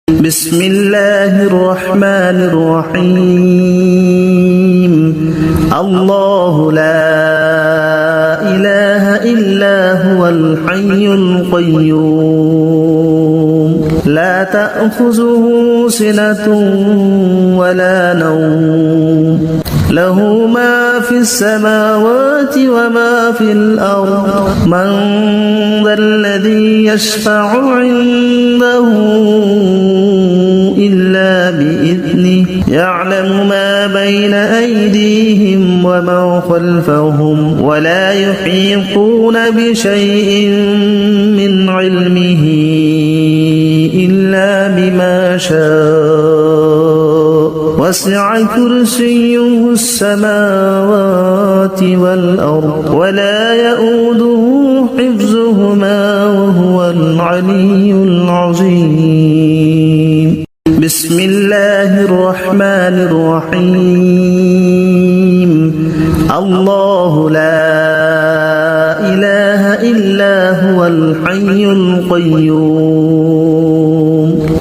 بسم الله الرحمن الرحيم الله لا إله إلا هو الحي القيوم لا تأخذه سنة ولا نوم له ما في السماوات وما في الأرض من ذا الذي يشفع عنده إلا بإذنه يعلم ما بين أيديهم وما خلفهم ولا يحيطون بشيء من علمه إلا بما شاء وسع كرسيه السماوات والأرض ولا يؤوده حفظهما وهو العلي العظيم بسم الله الرحمن الرحيم الله لا إله إلا هو الحي القيوم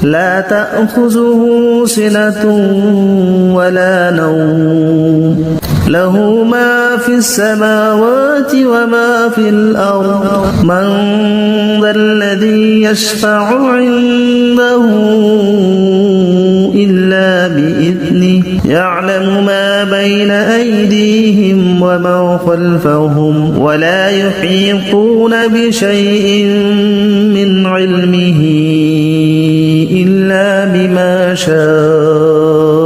لا تأخذه سنة ولا نوم له ما في السماوات وما في الأرض من ذا الذي يشفع عنده إلا بإذنه يعلم ما بين أيديهم وما خلفهم ولا يحيطون بشيء من علمه إلا بما شاء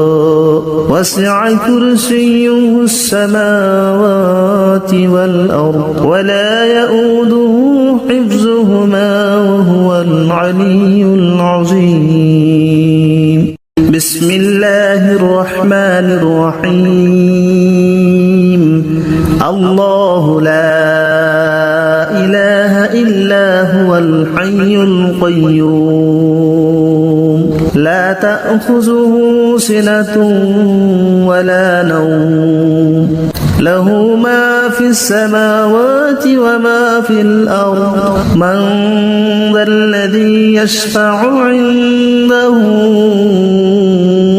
وسع كرسيه السماوات والأرض ولا يؤوده حفظهما وهو العلي العظيم بسم الله الرحمن الرحيم الله لا إله إلا هو الحي القيوم لا تأخذه سنة ولا نوم له ما في السماوات وما في الأرض من ذا الذي يشفع عنده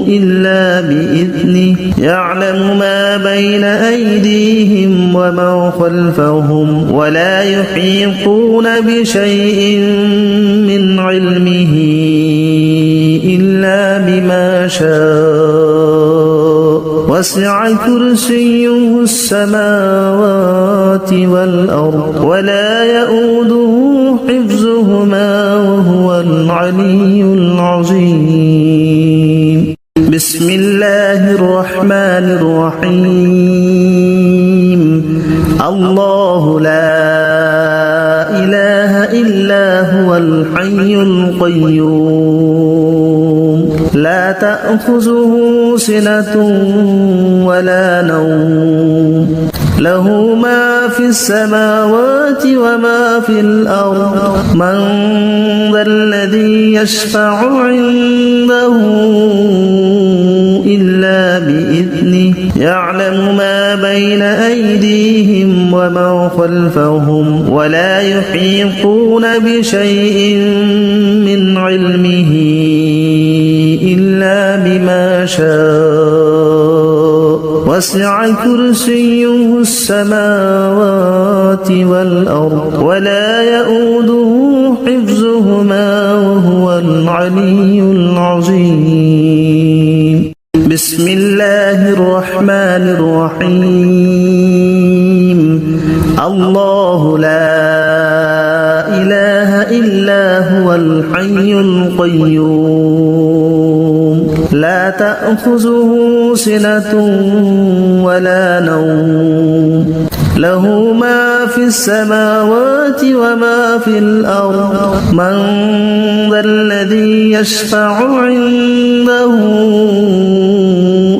إلا بإذنه يعلم ما بين أيديهم وما خلفهم ولا يحيطون بشيء من علمه إلا بما شاء وسع كرسيه السماوات والأرض ولا يؤوده حفظهما وهو العلي العظيم بسم الله الرحمن الرحيم الله لا إله إلا هو الحي القيوم لا تأخذه سنة ولا نوم له ما في السماوات وما في الأرض من ذا الذي يشفع عنده إلا بإذنه يعلم ما بين أيديهم وما خلفهم ولا يحيطون بشيء من علمه إلا بما شاء وسع كرسيه السماوات والأرض ولا يؤوده حفظهما وهو العلي العظيم بسم الله الرحمن الرحيم الله لا إله إلا هو الحي القيوم لا تأخذه سنة ولا نوم له ما في السماوات وما في الأرض من ذا الذي يشفع عنده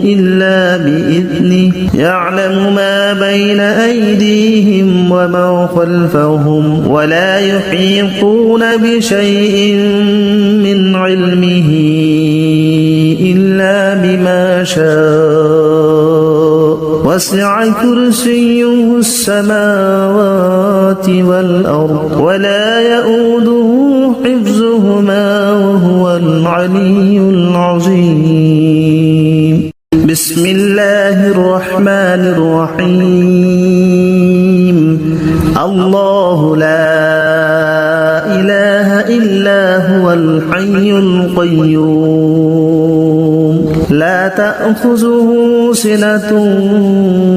إلا بإذنه يعلم ما بين أيديهم وما خلفهم ولا يحيطون بشيء من علمه إلا بما شاء وسع كرسيه السماوات والأرض ولا يؤوده حفظهما وهو العلي العظيم بسم الله الرحمن الرحيم الله لا إله إلا هو الحي القيوم لا تأخذه سنة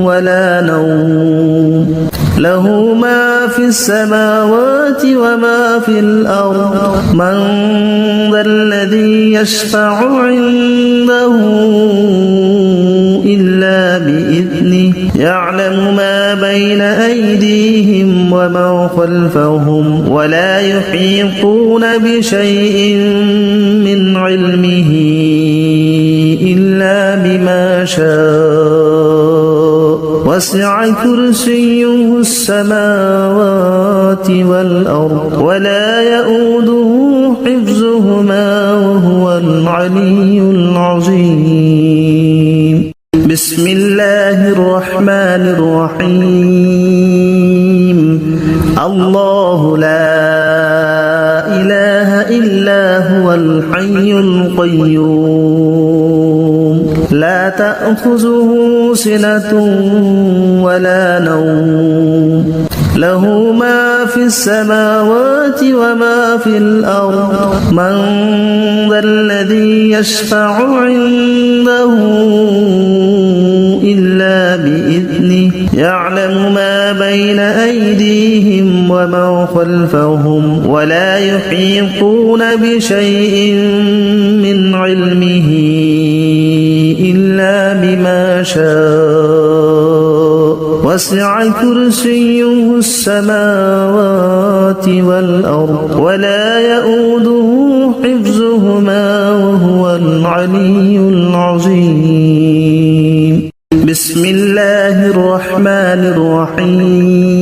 ولا نوم له ما في السماوات وما في الأرض من ذا الذي يشفع عنده إلا بإذنه يعلم ما بين أيديهم وما خلفهم ولا يحيطون بشيء من علمه إلا بما شاء وسع كرسيه السماوات والأرض ولا يؤوده حفظهما وهو العلي العظيم بسم الله الرحمن الرحيم الله لا إله إلا هو الحي القيوم لا تأخذه سنة ولا نوم له ما في السماوات وما في الأرض من ذا الذي يشفع عنده إلا بإذنه يعلم ما بين أيديهم وما خلفهم ولا يحيطون بشيء من علمه إلا بما شاء وسع كرسيه السماوات والأرض ولا يؤوده حفظهما وهو العلي العظيم بسم الله الرحمن الرحيم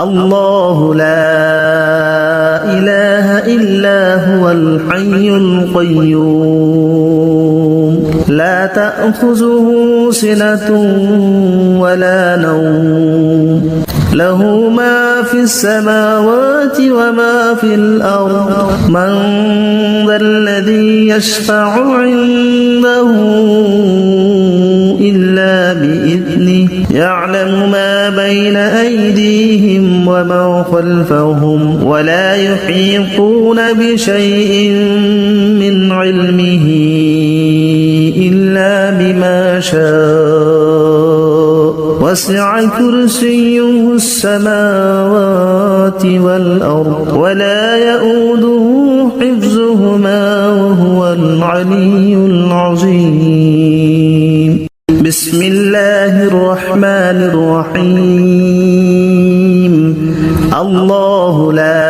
الله لا إله إلا هو الحي القيوم لا تأخذه سنة ولا نوم له ما في السماوات وما في الأرض من ذا الذي يشفع عنده إلا بإذنه يعلم ما بين أيديهم وما خلفهم ولا يحيطون بشيء من علمه إلا بما شاء وسع كرسيه السماوات والأرض ولا يؤوده حفظهما وهو العلي العظيم بسم الله الرحمن الرحيم الله لا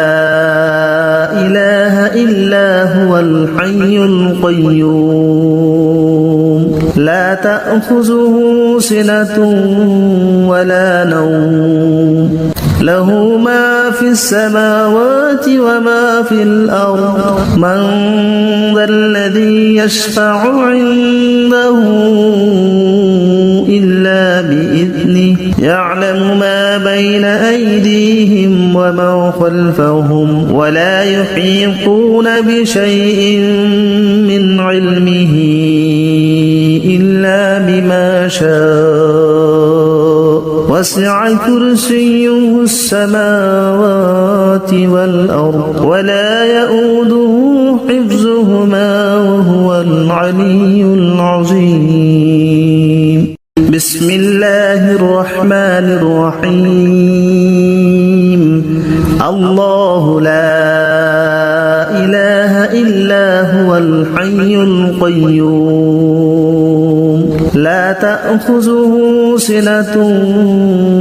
إله إلا هو الحي القيوم لا تأخذه سنة ولا نوم له ما في السماوات وما في الأرض من ذا الذي يشفع عنده إلا بإذنه يعلم ما بين أيديهم وما خلفهم ولا يحيطون بشيء من علمه إلا بما شاء وسع كرسيه السماوات والأرض ولا يؤوده حفظهما وهو العلي العظيم بسم الله الرحمن الرحيم الله لا إله إلا هو الحي القيوم لا تأخذه سنة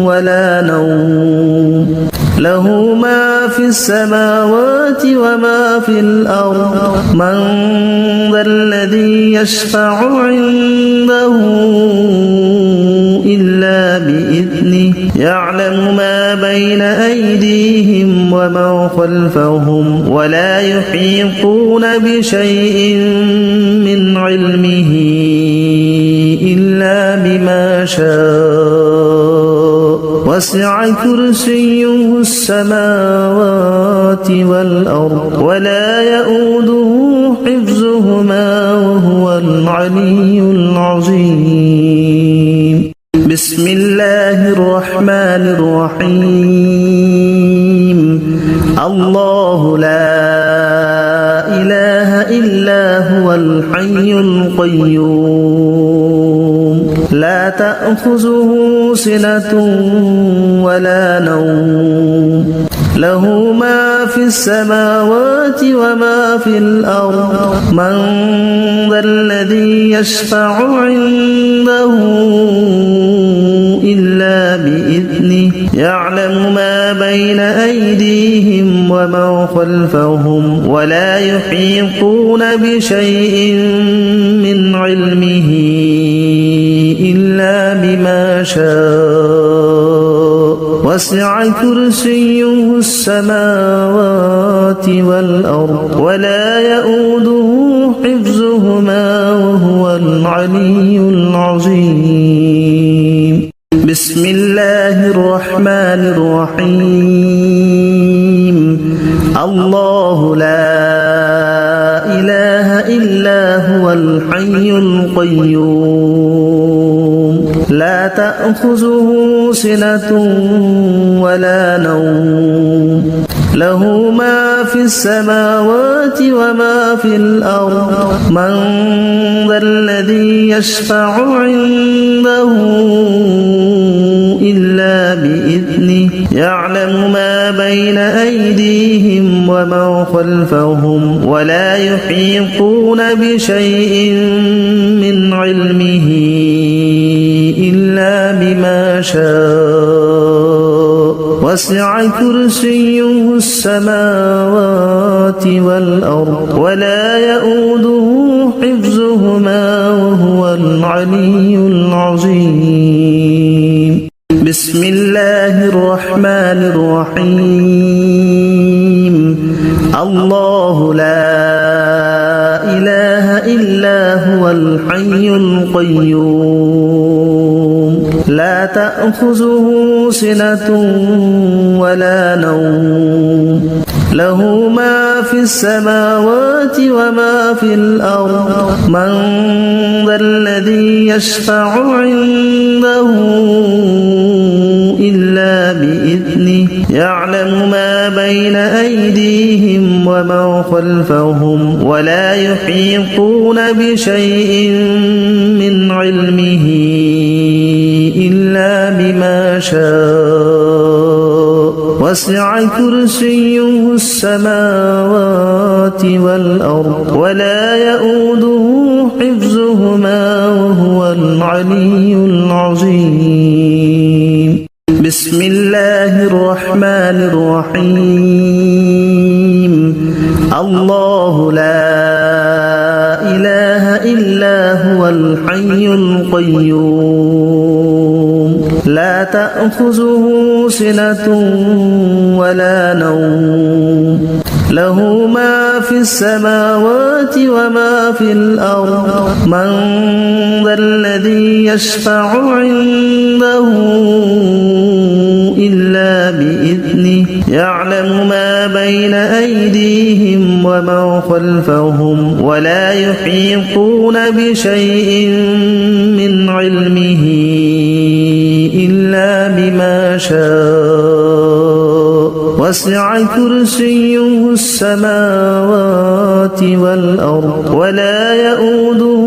ولا نوم له ما في السماوات وما في الأرض من ذا الذي يشفع عنده إلا بإذنه يعلم ما بين أيديهم وما خلفهم ولا يحيطون بشيء من علمه إلا بما شاء وسع كرسيه السماوات والأرض ولا يؤوده حفظهما وهو العلي العظيم بسم الله الرحمن الرحيم الله لا إله إلا هو الحي القيوم لا تأخذه سنة ولا نوم له ما في السماوات وما في الأرض من ذا الذي يشفع عنده إلا بإذنه يعلم ما بين أيديهم وما خلفهم ولا يحيطون بشيء من علمه إلا بما شاء وسع كرسيه السماوات والأرض ولا يؤوده حفظهما وهو العلي العظيم بسم الله الرحمن الرحيم الله لا إله إلا هو الحي القيوم لا تأخذه سنة ولا نوم له ما في السماوات وما في الأرض من ذا الذي يشفع عنده إلا بإذنه يعلم ما بين أيديهم وما خلفهم ولا يحيطون بشيء من علمه إلا بما شاء وسع كرسيه السماوات والأرض ولا يؤوده حفظهما وهو العلي العظيم بسم الله الرحمن الرحيم الله لا إله إلا هو الحي القيوم لا تأخذه سنة ولا نوم له ما في السماوات وما في الأرض من ذا الذي يشفع عنده إلا بإذنه يعلم ما بين أيديهم وما خلفهم ولا يحيطون بشيء من علمه إلا بما شاء وسع كرسيه السماوات والأرض ولا يؤوده حفظهما وهو العلي العظيم بسم الله الرحمن الرحيم الله لا إله إلا هو الحي القيوم لا تأخذه سنة ولا نوم له ما في السماوات وما في الأرض من ذا الذي يشفع عنده إلا بإذنه يعلم ما بين أيديهم وما خلفهم ولا يحيطون بشيء من علمه إلا بما شاء وسع كرسيه السماوات والأرض ولا يؤوده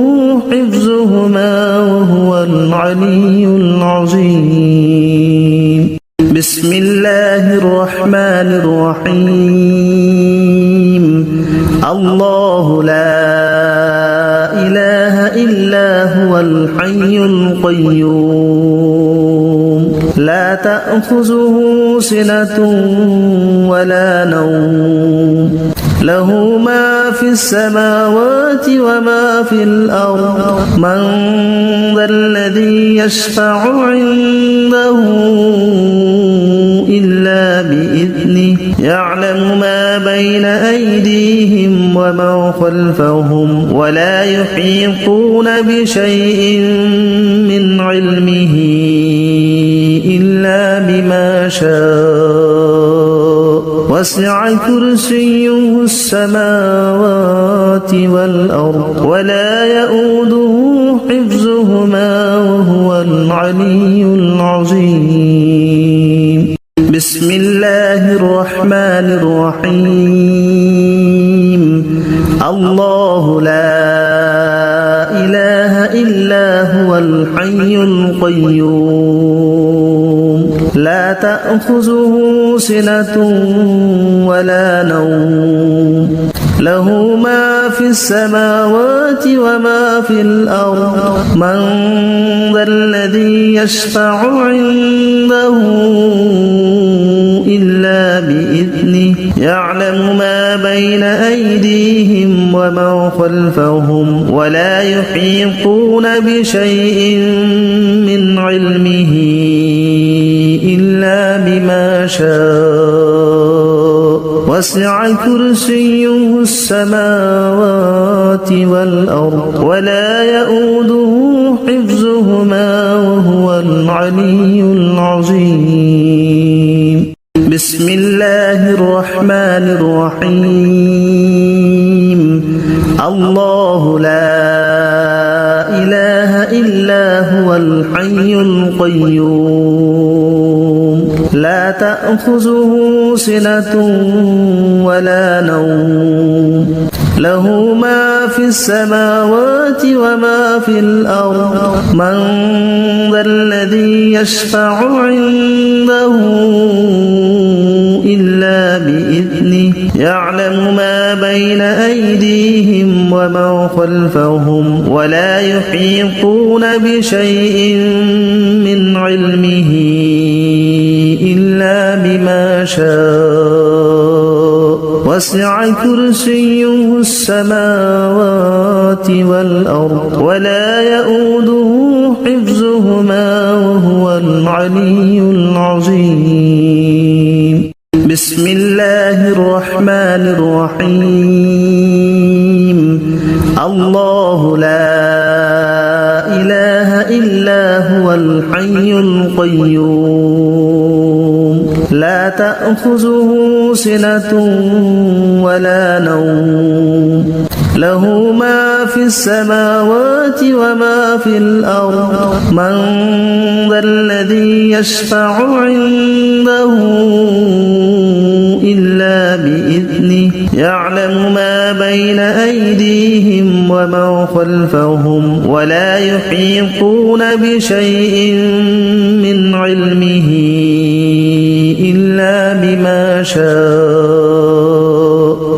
حفظهما وهو العلي العظيم بسم الله الرحمن الرحيم الله لا إله إلا هو الحي القيوم لا تأخذه سنة ولا نوم له ما في السماوات وما في الأرض من ذا الذي يشفع عنده إلا بإذنه يعلم ما بين أيديهم وما ومن خلفهم ولا يحيطون بشيء من علمه إلا بما شاء وسع كرسيه السماوات والأرض ولا يؤوده حفظهما وهو العلي العظيم. بسم الله الرحمن الرحيم. الله لا إله إلا هو الحي القيوم لا تأخذه سنة ولا نوم له ما في السماوات وما في الأرض من ذا الذي يشفع عنده إلا بإذنه يعلم ما بين أيديهم وما خلفهم ولا يحيطون بشيء من علمه إلا بما شاء وسع كرسيه السماوات والأرض ولا يؤوده حفظهما وهو العلي العظيم. بسم الله الرحمن الرحيم. الله لا إله إلا هو الحي القيوم لا تأخذه سنة ولا نوم له ما في السماوات وما في الأرض من ذا الذي يشفع عنده إلا بإذنه يعلم ما بين أيديهم وما خلفهم ولا يحيطون بشيء من علمه إلا بما شاء وسع كرسيه السماوات والأرض ولا يؤوده حفظهما وهو العلي العظيم. بسم الله الرحمن الرحيم. الله لا إله إلا هو الحي القيوم لا تأخذه سنة ولا نوم له ما في السماوات وما في الأرض من ذا الذي يشفع عنده إلا بإذنه يعلم ما بين أيديهم وما خلفهم ولا يحيطون بشيء من علمه إلا بما شاء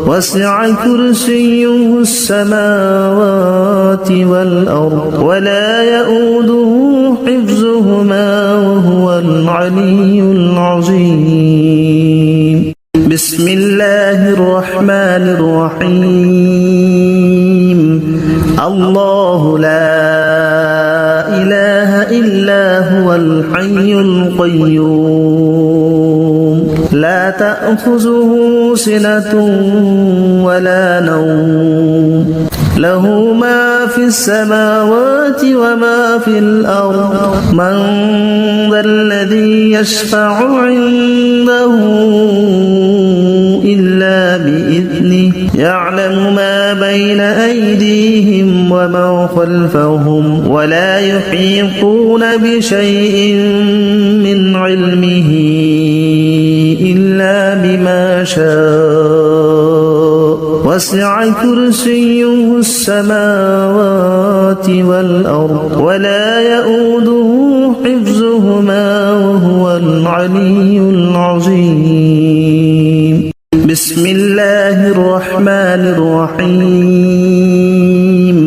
وسع كرسيه السماوات والأرض ولا يؤوده حفظهما وهو العلي العظيم. بسم الله الرحمن الرحيم. الله لا إله إلا هو الحي القيوم لا تأخذه سنة ولا نوم له ما في السماوات وما في الأرض من ذا الذي يشفع عنده إلا بإذنه يعلم ما بين أيديهم وما خلفهم ولا يحيطون بشيء من علمه إلا بما شاء وسع كرسيه السماوات والأرض ولا يؤوده حفظهما وهو العلي العظيم. بسم الله الرحمن الرحيم. الله لا إله إلا هو الحي القيوم لا تأخذه سنة ولا نوم له ما في السماوات وما في الأرض من ذا الذي يشفع عنده إلا بإذنه يعلم ما بين أيديهم وما خلفهم ولا يحيطون بشيء من علمه إلا بما شاء وسع كرسيه السماوات والأرض ولا يؤوده حفظهما وهو العلي العظيم. بسم الله الرحمن الرحيم.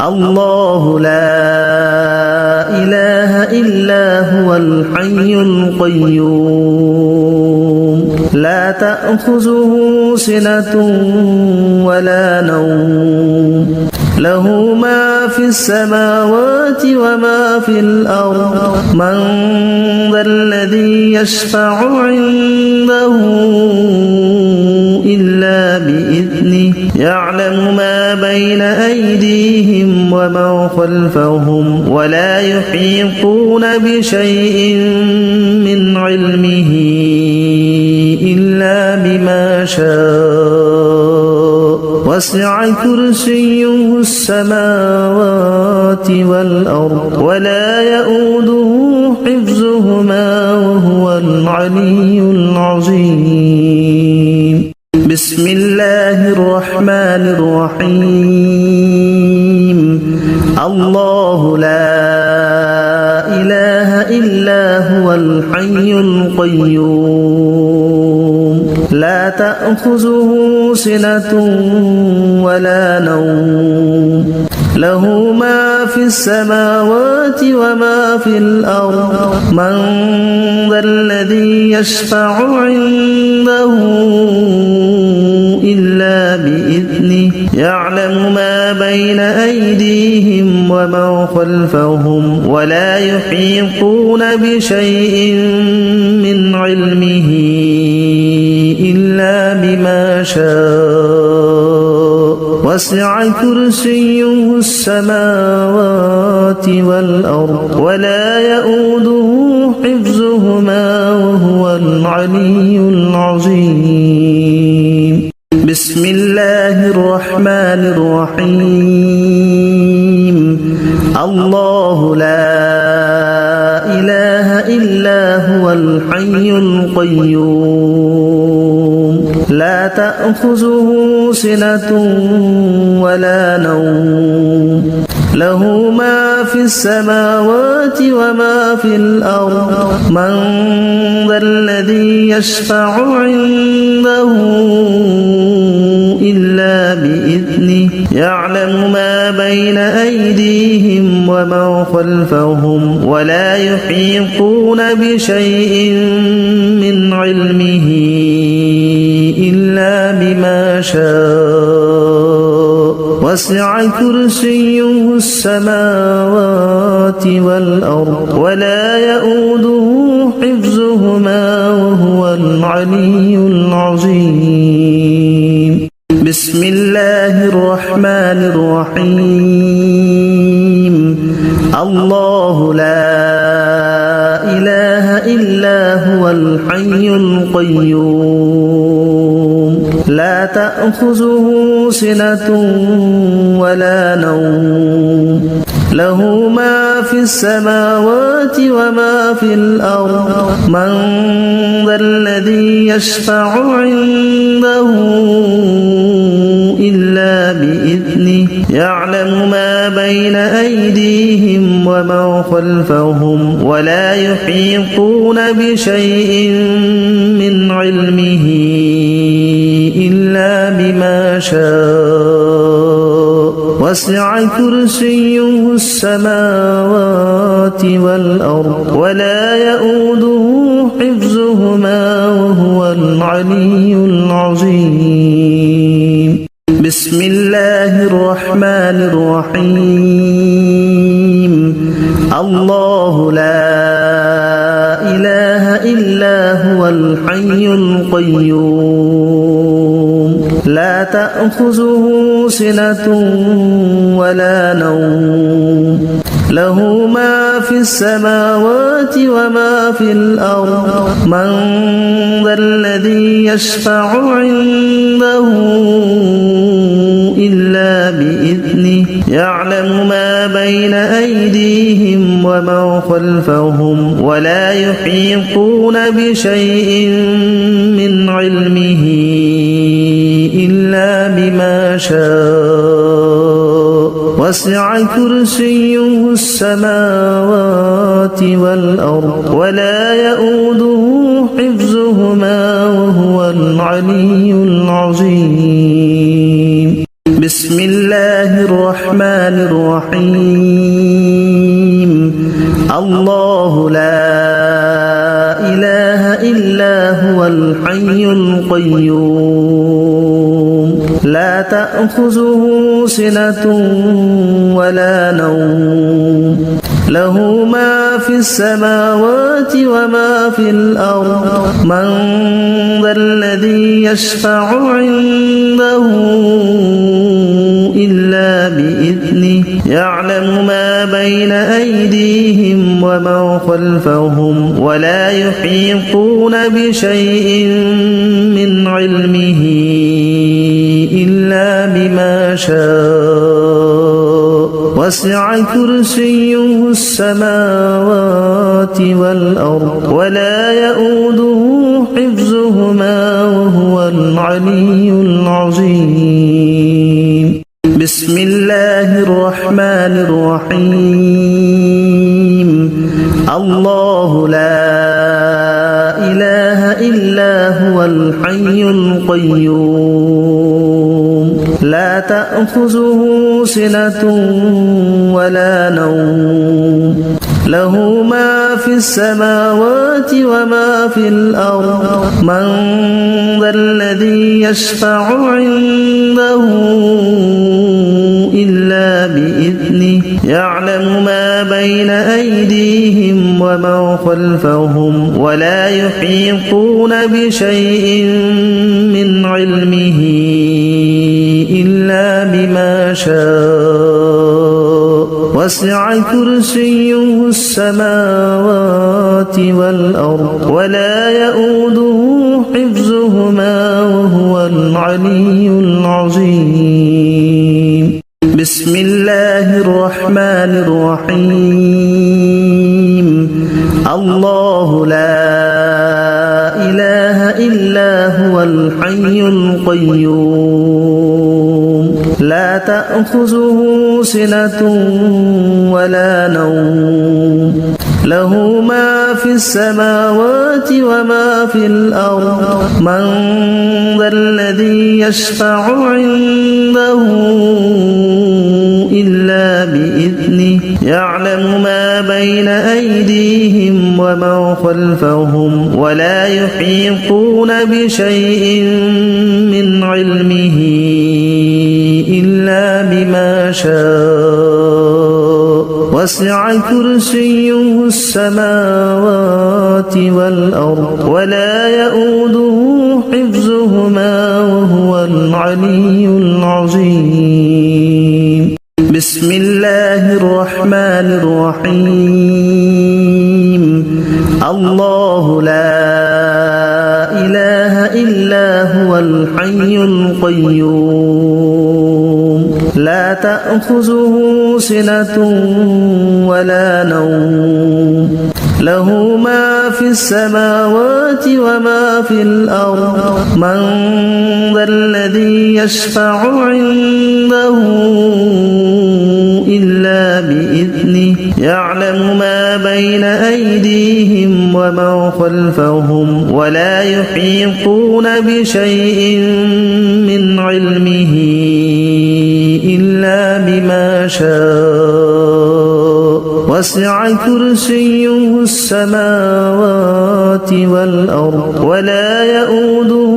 الله لا إله إلا هو الحي القيوم لا تأخذه سنة ولا نوم له ما في السماوات وما في الأرض من ذا الذي يشفع عنده إلا بإذنه يعلم يعلم ما بين أيديهم وما خلفهم ولا يحيطون بشيء من علمه إلا بما شاء وسع كرسيه السماوات والأرض ولا يؤوده حفظهما وهو العلي العظيم بسم الله الرحمن الرحيم الله لا إله إلا هو الحي القيوم لا تأخذه سنة ولا نوم له ما في السماوات وما في الأرض من ذا الذي يشفع عنده إلا بإذنه يعلم ما بين أيديهم وما خلفهم ولا يحيطون بشيء من علمه إلا بما شاء وسع كرسيه السماوات والأرض ولا يؤوده حفظهما وهو العلي العظيم بسم الله الرحمن الرحيم الله لا إله إلا هو الحي القيوم لا تأخذه سنة ولا نوم له ما في السماوات وما في الأرض من ذا الذي يشفع عنده إلا بإذنه يعلم ما بين أيديهم وما خلفهم ولا يحيطون بشيء من علمه إلا بما شاء وسع كرسيه السماوات والأرض ولا يؤوده حفظهما وهو العلي العظيم بسم الله الرحمن الرحيم الله لا إله إلا هو الحي القيوم لا تأخذه سنة ولا نوم له ما في السماوات وما في الأرض من ذا الذي يشفع عنده إلا بإذنه يعلم ما بين أيديهم وما خلفهم ولا يحيطون بشيء من علمه إلا بما شاء وسع كرسيه السماوات والأرض ولا يؤوده حفظهما وهو العلي العظيم بسم الله الرحمن الرحيم الله لا إله إلا هو الحي القيوم لا تأخذه سنة ولا نوم له ما في السماوات وما في الأرض من ذا الذي يشفع عنده إلا بإذنه يعلم ما بين أيديهم وما خلفهم ولا يحيطون بشيء من علمه إلا بما شاء وسع كرسيه السماوات والأرض ولا يؤوده حفظهما وهو العلي العظيم بسم الله الرحمن الرحيم الله لا إله إلا هو الحي القيوم لا تأخذه سنة ولا نوم له ما في السماوات وما في الأرض من ذا الذي يشفع عنده يعلم ما بين أيديهم وما خلفهم ولا يحيطون بشيء من علمه إلا بما شاء وسع كرسيه السماوات والأرض ولا يؤوده حفظهما وهو العلي العظيم بسم الله الرحمن الرحيم الله لا إله إلا هو الحي القيوم لا تأخذه سنة ولا نوم له ما في السماوات وما في الأرض من ذا الذي يشفع عنده إلا بإذنه يعلم ما بين أيديهم وما خلفهم ولا يحيطون بشيء من علمه إلا بما شاء وسع كرسيه السماوات والأرض ولا يؤوده حفظهما وهو العلي العظيم بسم الله الرحمن الرحيم الله لا إله إلا هو الحي القيوم لا تأخذه سنة ولا نوم له ما في السماوات وما في الأرض من ذا الذي يشفع عنده إلا بإذنه يعلم ما بين أيديهم وما خلفهم ولا يحيطون بشيء من علمه إلا بما شاء وسع كرسيه السماوات والأرض ولا يؤوده حفظهما وهو العلي العظيم بسم الله الرحمن الرحيم الله لا إله إلا هو الحي القيوم لا تأخذه سنة ولا نوم له ما في السماوات وما في الأرض من ذا الذي يشفع عنده إلا بإذنه يعلم ما بين أيديهم وما خلفهم ولا يحيطون بشيء من علمه إلا بما شاء وسع كرسيه السماوات والأرض ولا يؤوده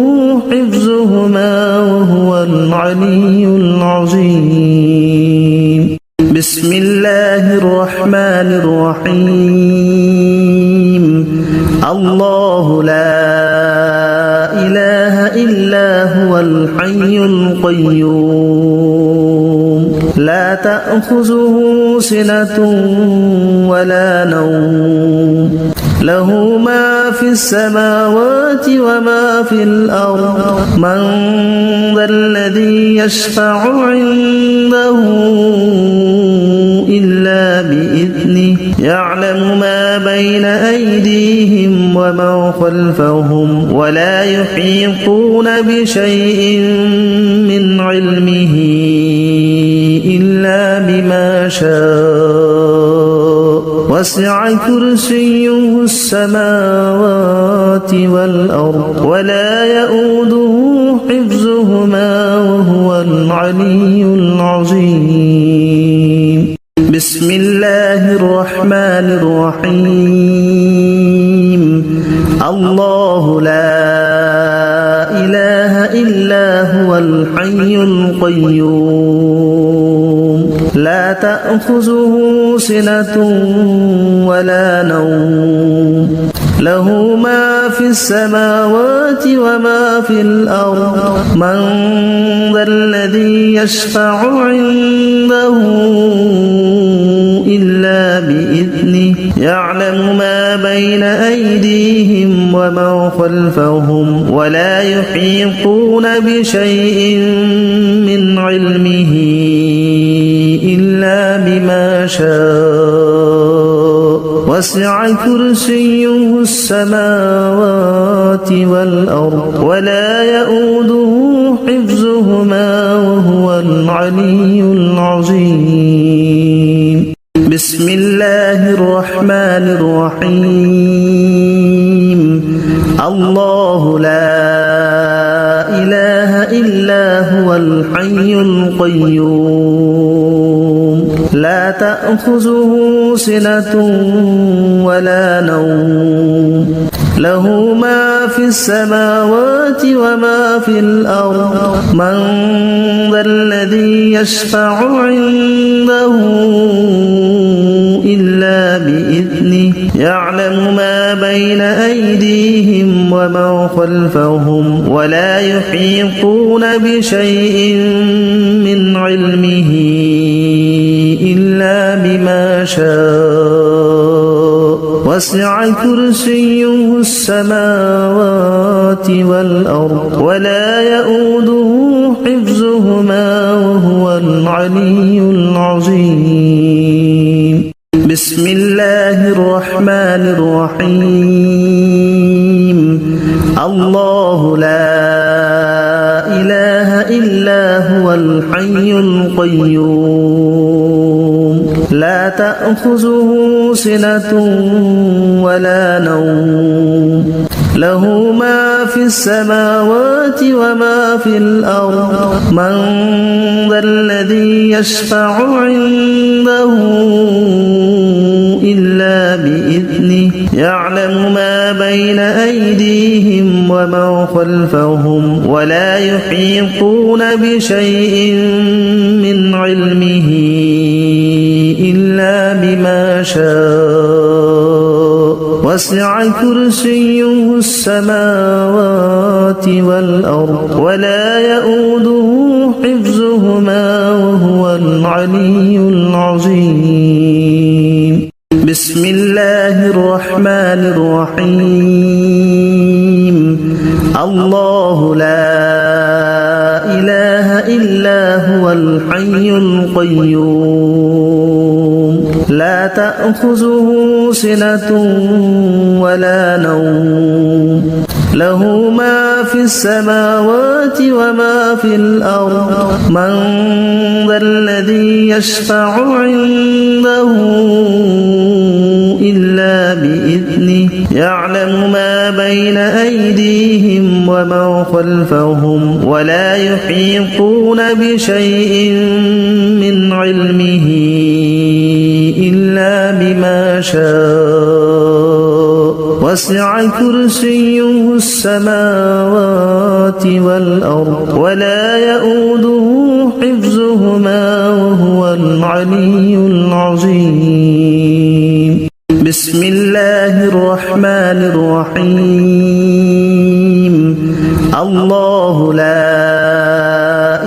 حفظهما وهو العلي العظيم بسم الله الرحمن الرحيم الله لا إله إلا هو الحي القيوم لا تأخذه سنة ولا نوم له ما في السماوات وما في الأرض من ذا الذي يشفع عنده إلا بإذنه يعلم ما بين أيديهم وما خلفهم ولا يحيطون بشيء من علمه إلا بما شاء وسع كرسيه السماوات والأرض ولا يؤوده حفظهما وهو العلي العظيم بسم الله الرحمن الرحيم الله لا إله إلا هو الحي القيوم لا تأخذه سنة ولا نوم له ما في السماوات وما في الأرض من ذا الذي يشفع عنده إلا بإذنه يعلم ما بين أيديهم وما خلفهم ولا يحيطون بشيء من علمه إلا بما شاء وسع كرسيه السماوات والأرض ولا يؤوده حفظهما وهو العلي العظيم بسم الله الرحمن الرحيم الله لا إله إلا هو الحي القيوم لا تأخذه سنة ولا نوم له ما في السماوات وما في الأرض من ذا الذي يشفع عنده إلا بإذنه يعلم ما بين أيديهم وما خلفهم ولا يحيطون بشيء من علمه إلا بما شاء وسع كرسيه السماوات والأرض ولا يؤوده حفظهما وهو العلي العظيم بسم الله الرحمن الرحيم الله لا إله إلا هو الحي القيوم لا تأخذه سنة ولا نوم له ما في السماوات وما في الأرض من ذا الذي يشفع عنده إلا بإذنه يعلم ما بين أيديهم وما خلفهم ولا يحيطون بشيء من علمه إلا بما شاء وسع كرسيه السماوات والأرض ولا يؤوده حفظهما وهو العلي العظيم بسم الله الرحمن الرحيم الله لا إله إلا هو الحي القيوم لا تأخذه سنة ولا نوم له ما في السماوات وما في الأرض من ذا الذي يشفع عنده إلا بإذنه يعلم ما بين أيديهم وما خلفهم ولا يحيطون بشيء من علمه إلا بما شاء وسع كرسيه السماوات والأرض ولا يؤوده حفظهما وهو العلي العظيم بسم الله الرحمن الرحيم الله لا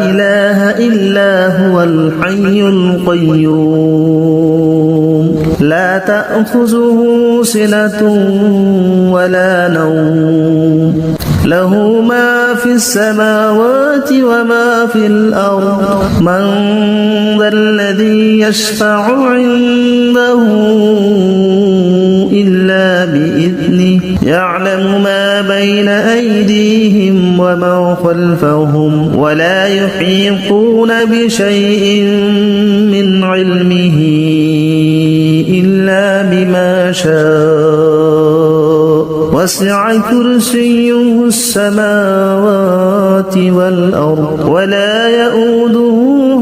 إله إلا هو الحي القيوم لا تأخذه سنة ولا نوم له ما في السماوات وما في الأرض من ذا الذي يشفع عنده إلا بإذنه يعلم ما بين أيديهم وما خلفهم ولا يحيطون بشيء من علمه إلا بما شاء وسع كرسيه السماوات والأرض ولا يؤوده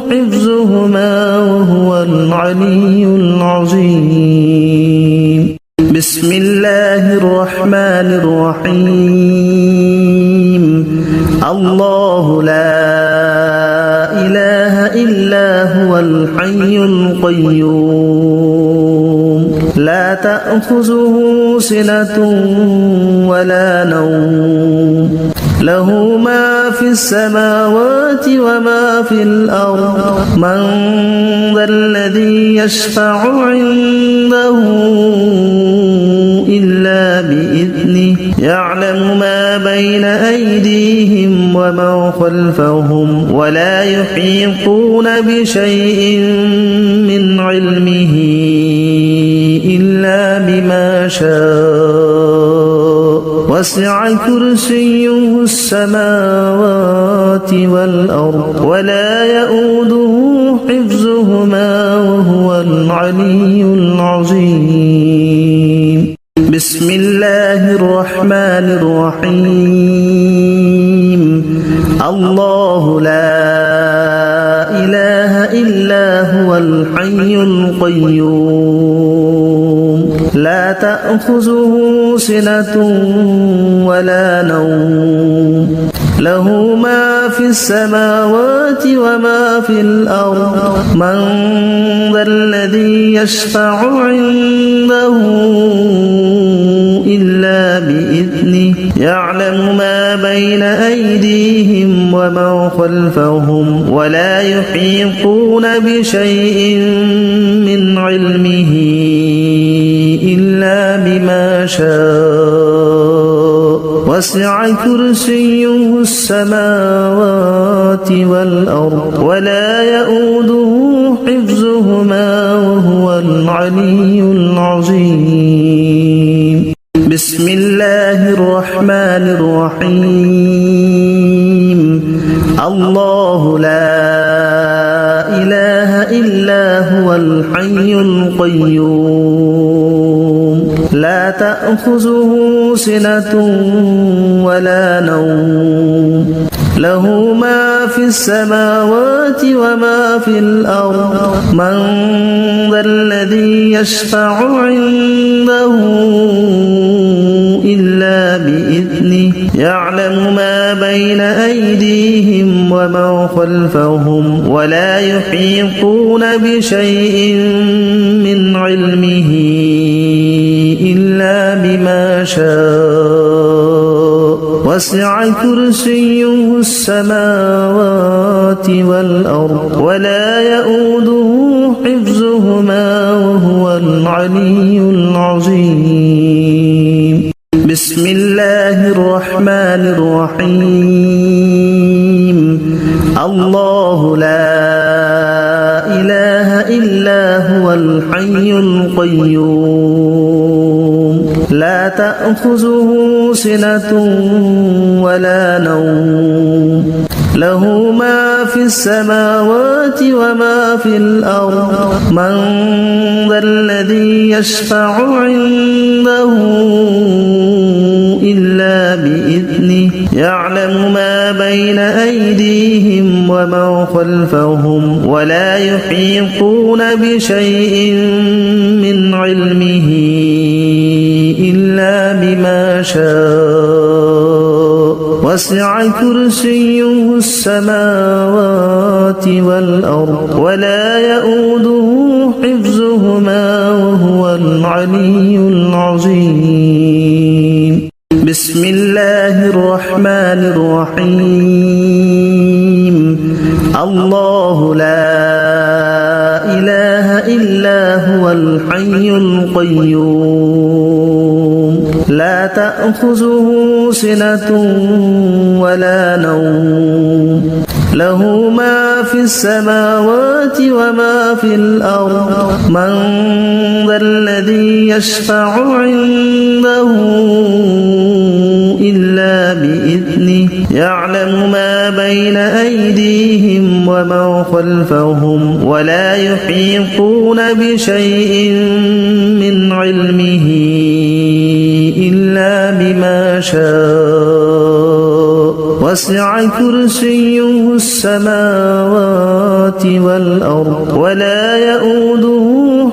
حفظهما وهو العلي العظيم بسم الله الرحمن الرحيم الله لا إله إلا هو الحي القيوم لا تأخذه سنة ولا نوم له ما في السماوات وما في الأرض من ذا الذي يشفع عنده إلا بإذنه يعلم ما بين أيديهم وما خلفهم ولا يحيطون بشيء من علمه إلا بما شاء وسع كرسيه السماوات والأرض ولا يؤوده حفظهما وهو العلي العظيم بسم الله الرحمن الرحيم الله لا إله إلا هو الحي القيوم لا تأخذه سنة ولا نوم له ما في السماوات وما في الأرض من ذا الذي يشفع عنده إلا بإذنه يعلم ما بين أيديهم وما خلفهم ولا يحيطون بشيء من علمه إلا بما شاء وسع كرسيه السماوات والأرض ولا يؤوده حفظهما وهو العلي العظيم بسم الله الرحمن الرحيم الله لا إله إلا هو الحي القيوم لا تأخذه سنة ولا نوم له ما في السماوات وما في الأرض من ذا الذي يشفع عنده إلا بإذنه يعلم ما بين أيديهم وما خلفهم ولا يحيطون بشيء من علمه إلا بما شاء وسع كرسيه السماوات والأرض ولا يؤوده حفظهما وهو العلي العظيم بسم الله الرحمن الرحيم الله لا إله إلا هو الحي القيوم لا تأخذه سنة ولا نوم له ما في السماوات وما في الأرض من ذا الذي يشفع عنده إلا بإذنه يعلم ما بين أيديهم وما خلفهم ولا يحيطون بشيء من علمه إلا بما شاء وسع كرسيه السماوات والأرض ولا يؤوده حفظهما وهو العلي العظيم بسم الله الرحمن الرحيم الله لا إله إلا هو الحي القيوم لا تأخذه سنة ولا نوم له ما في السماوات وما في الأرض من ذا الذي يشفع عنده إلا بإذنه يعلم ما بين أيديهم وما خلفهم ولا يحيطون بشيء من علمه إلا بما شاء وسع كرسيه السماوات والأرض ولا يؤوده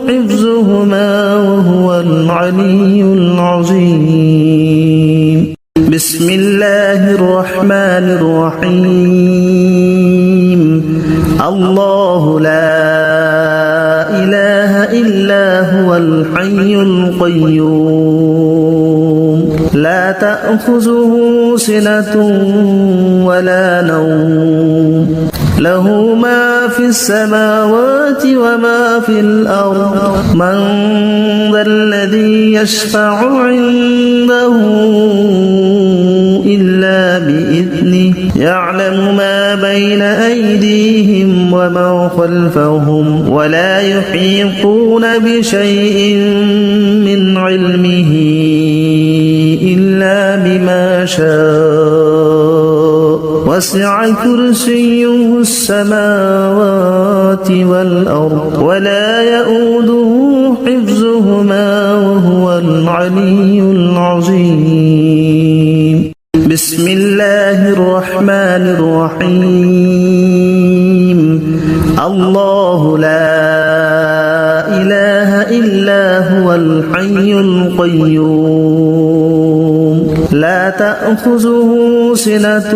حفظهما وهو العلي العظيم بسم الله الرحمن الرحيم الله لا إله إلا هو الحي القيوم لا تأخذه سنة ولا نوم له ما في السماوات وما في الأرض من ذا الذي يشفع عنده إلا بإذنه يعلم ما بين أيديهم وما خلفهم ولا يحيطون بشيء من علمه إلا بما شاء وسع كرسيه السماوات والأرض ولا يؤوده حفظهما وهو العلي العظيم بسم الله الرحمن الرحيم الله لا إله إلا هو الحي القيوم لا تأخذه سنة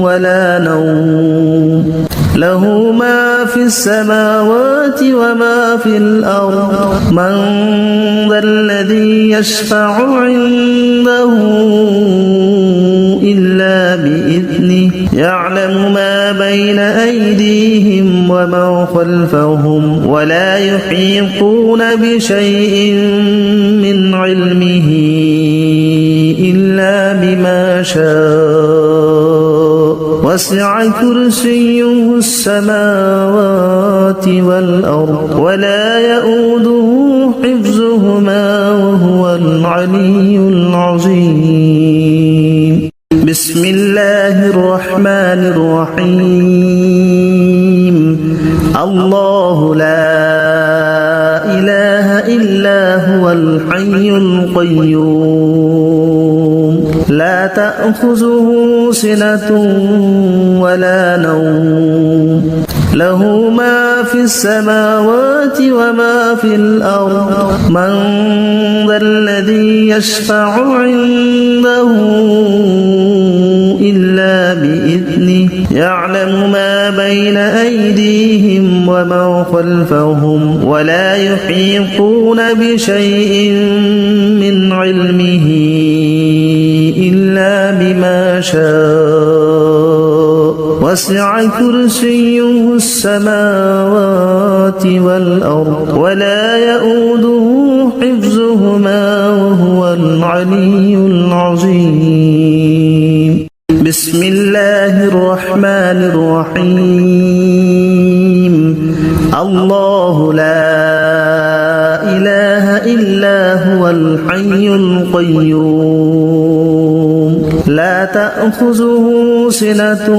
ولا نوم له ما في السماوات وما في الأرض من ذا الذي يشفع عنده إلا بإذنه يعلم ما بين أيديهم وما خلفهم ولا يحيطون بشيء من علمه إلا بما شاء وسع كرسيه السماوات والأرض ولا يؤوده حفظهما وهو العلي العظيم بسم الله الرحمن الرحيم الله لا إله إلا هو الحي القيوم لا تأخذه سنة ولا نوم له ما في السماوات وما في الأرض من ذا الذي يشفع عنده إلا بإذنه يعلم ما بين أيديهم وما خلفهم ولا يحيطون بشيء من علمه إلا بما شاء وسع كرسيه السماوات والأرض ولا يؤوده حفظهما وهو العلي العظيم بسم الله الرحمن الرحيم الله لا إله إلا هو الحي القيوم لا تأخذه سنة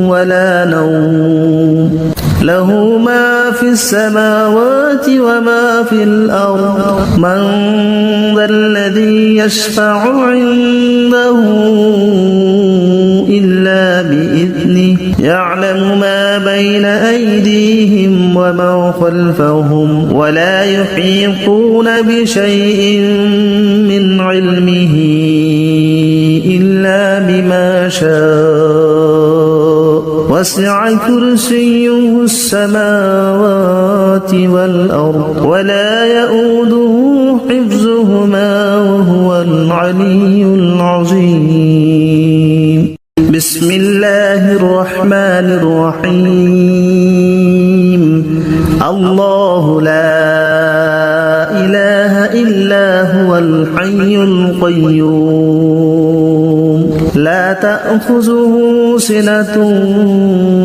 ولا نوم له ما في السماوات وما في الأرض من ذا الذي يشفع عنده إلا بإذنه يعلم ما بين أيديهم وما خلفهم ولا يحيطون بشيء من علمه إلا بما شاء وسع كرسيه السماوات والأرض ولا يؤوده حفظهما وهو العلي العظيم بسم الله الرحمن الرحيم الله لا إله إلا هو الحي القيوم لا تأخذه سنة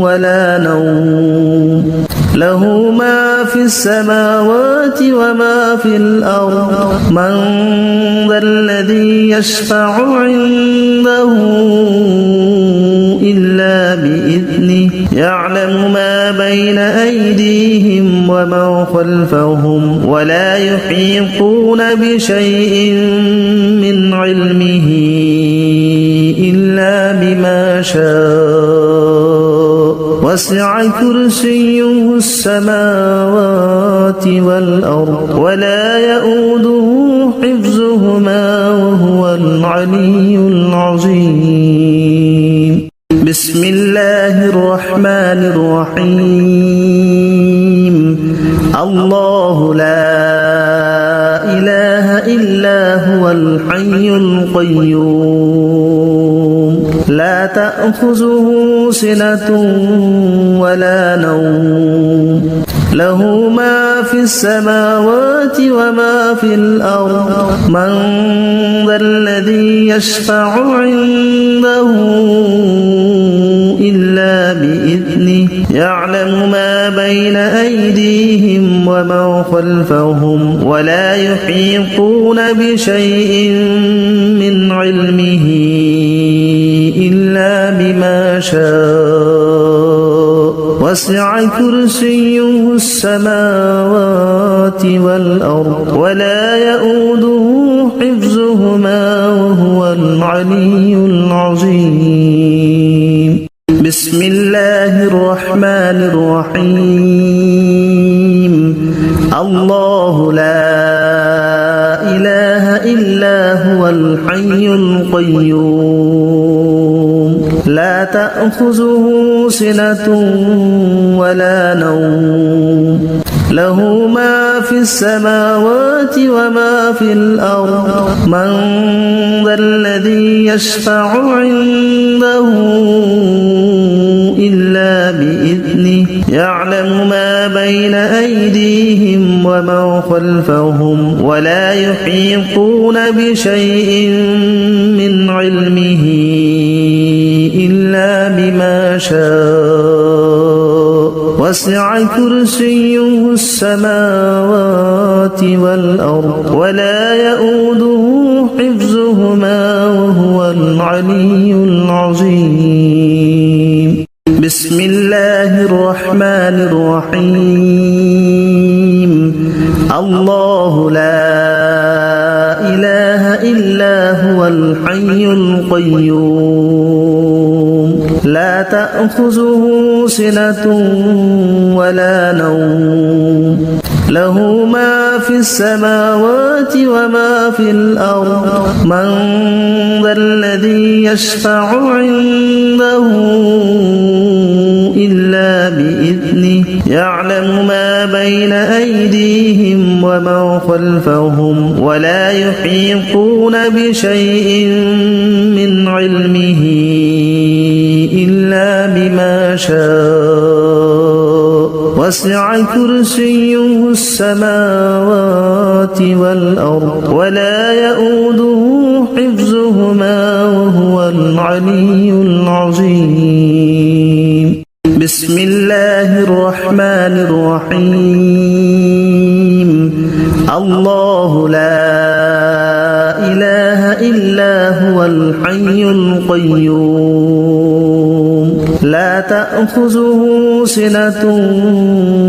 ولا نوم له ما في السماوات وما في الأرض من ذا الذي يشفع عنده إلا بإذنه يعلم ما بين أيديهم وما خلفهم ولا يحيطون بشيء من علمه إلا بما شاء وسع كرسيه السماوات والأرض ولا يؤوده حفظهما وهو العلي العظيم بسم الله الرحمن الرحيم الله لا إله إلا هو الحي القيوم لا تأخذه سنة ولا نوم له ما في السماوات وما في الأرض من ذا الذي يشفع عنده إلا بإذنه يعلم ما بين أيديهم وما خلفهم ولا يحيطون بشيء من علمه إلا بما شاء وسع كرسيه السماوات والأرض ولا يؤوده حفظهما وهو العلي العظيم بسم الله الرحمن الرحيم الله لا إله إلا هو الحي القيوم لا تأخذه سنة ولا نوم له ما في السماوات وما في الأرض من ذا الذي يشفع عنده إلا بإذنه يعلم ما بين أيديهم وما خلفهم ولا يحيطون بشيء من علمه إلا بما شاء وسع كرسيه السماوات والأرض ولا يؤوده حفظهما وهو العلي العظيم بسم الله الرحمن الرحيم الله لا إله إلا هو الحي القيوم لا تأخذه سنة ولا نوم له ما في السماوات وما في الأرض من ذا الذي يشفع عنده إلا بإذنه يعلم ما بين أيديهم وما خلفهم ولا يحيطون بشيء من علمه إلا بما شاء وسع كرسيه السماوات والأرض ولا يؤوده حفظهما وهو العلي العظيم بسم الله الرحمن الرحيم الله لا إله إلا هو الحي القيوم لا تأخذه سنة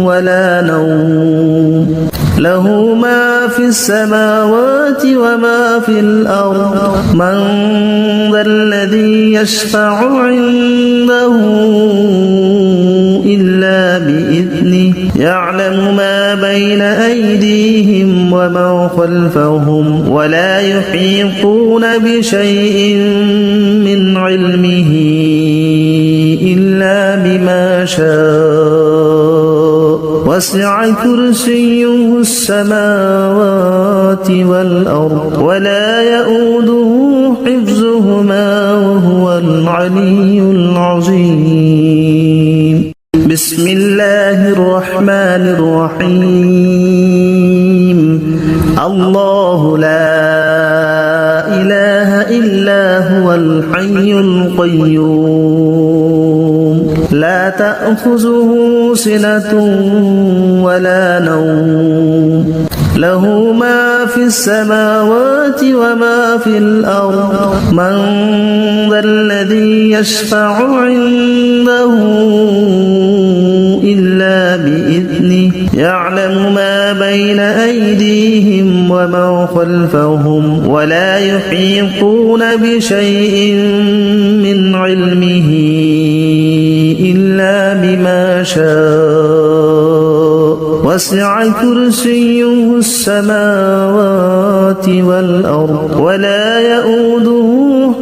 ولا نوم له ما في السماوات وما في الأرض من ذا الذي يشفع عنده إلا بإذنه يعلم ما بين أيديهم وما خلفهم ولا يحيطون بشيء من علمه إلا بما شاء وسع كرسيه السماوات والأرض ولا يؤوده حفظهما وهو العلي العظيم بسم الله الرحمن الرحيم الله لا إله إلا هو الحي القيوم لا تأخذه سنة ولا نوم له ما في السماوات وما في الأرض من ذا الذي يشفع عنده إلا بإذنه يعلم ما بين أيديهم وما خلفهم ولا يحيطون بشيء من علمه إلا بما شاء وسع كرسيه السماوات والأرض ولا يؤوده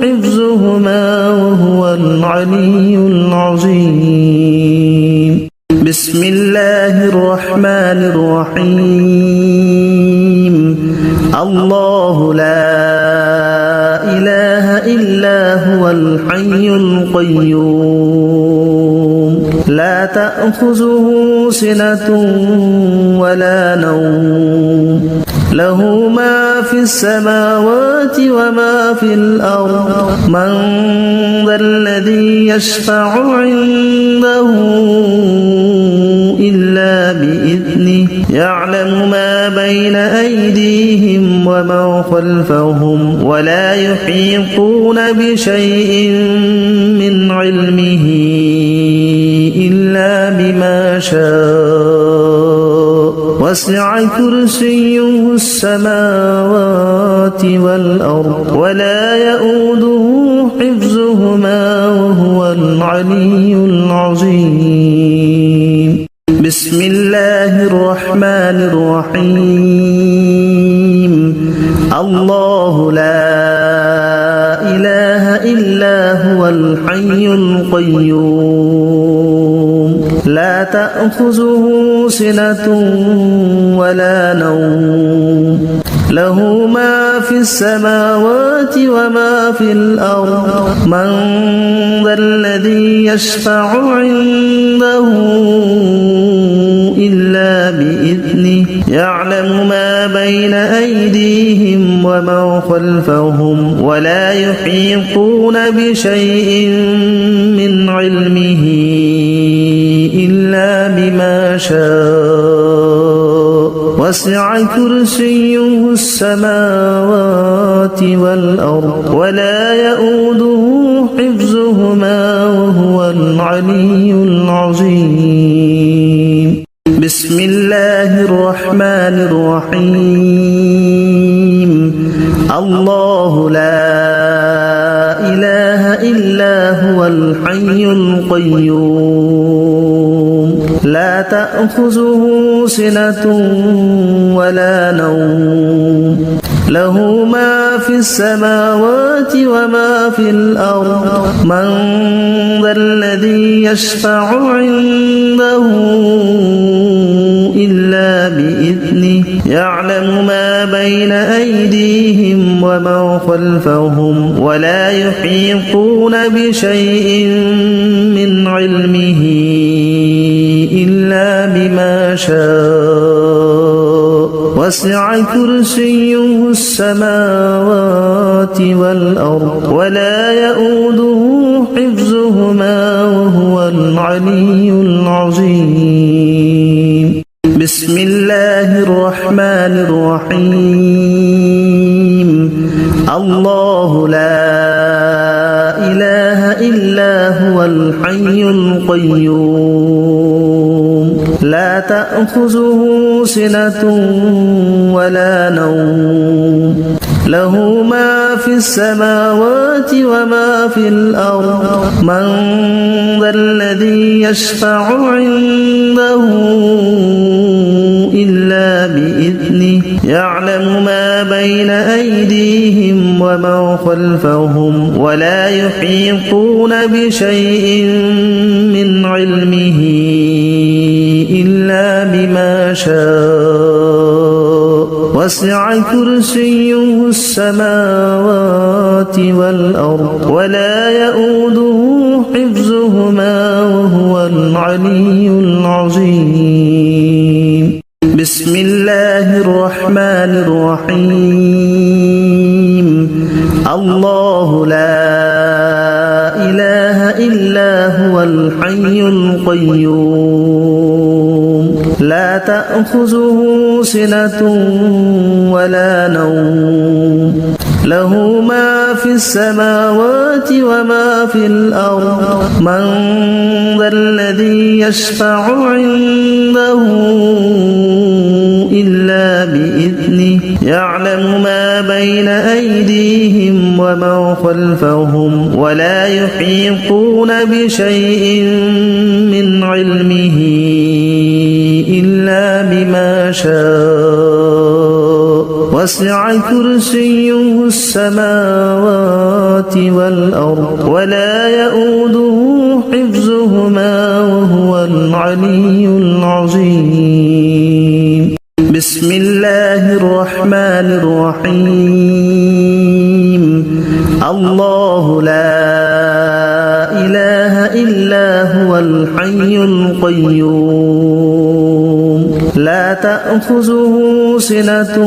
حفظهما وهو العلي العظيم بسم الله الرحمن الرحيم الله لا إله إلا هو الحي القيوم لا تأخذه سنة ولا نوم له ما في السماوات وما في الأرض من ذا الذي يشفع عنده إلا بإذنه يعلم ما بين أيديهم وما خلفهم ولا يحيطون بشيء من علمه إلا بما شاء وسع كرسيه السماوات والأرض ولا يؤوده حفظهما وهو العلي العظيم بسم الله الرحمن الرحيم الله لا إله إلا هو الحي القيوم لا تأخذه سنة ولا نوم له ما في السماوات وما في الأرض من ذا الذي يشفع عنده إلا بإذنه يعلم ما بين أيديهم وما خلفهم ولا يحيطون بشيء من علمه إلا بما شاء وسع كرسيه السماوات والأرض ولا يؤوده حفظهما وهو العلي العظيم بسم الله الرحمن الرحيم الله لا إله إلا هو الحي القيوم لا تأخذه سنة ولا نوم له ما في السماوات وما في الأرض من ذا الذي يشفع عنده إلا بإذنه يعلم ما بين أيديهم وما خلفهم ولا يحيطون بشيء من علمه إلا بما شاء وسع كرسيه السماوات والأرض ولا يؤوده حفظهما وهو العلي العظيم بسم الله الرحمن الرحيم الله لا إله إلا هو الحي القيوم لا تأخذه سنة ولا نوم له ما في السماوات وما في الأرض من ذا الذي يشفع عنده إلا بإذنه يعلم ما بين أيديهم وما خلفهم ولا يحيطون بشيء من علمه إلا بما شاء وسع كرسيه السماوات والأرض ولا يؤوده حفظهما وهو العلي العظيم بسم الله الرحمن الرحيم الله لا إله إلا هو الحي القيوم لا تأخذه سنة ولا نوم له ما في السماوات وما في الأرض من ذا الذي يشفع عنده إلا بإذنه يعلم ما بين أيديهم وما خلفهم ولا يحيطون بشيء من علمه إلا بما شاء وسع كرسيه السماوات والأرض ولا يؤوده حفظهما وهو العلي العظيم بسم الله الرحمن الرحيم الله لا إله إلا هو الحي القيوم لا تأخذه سنة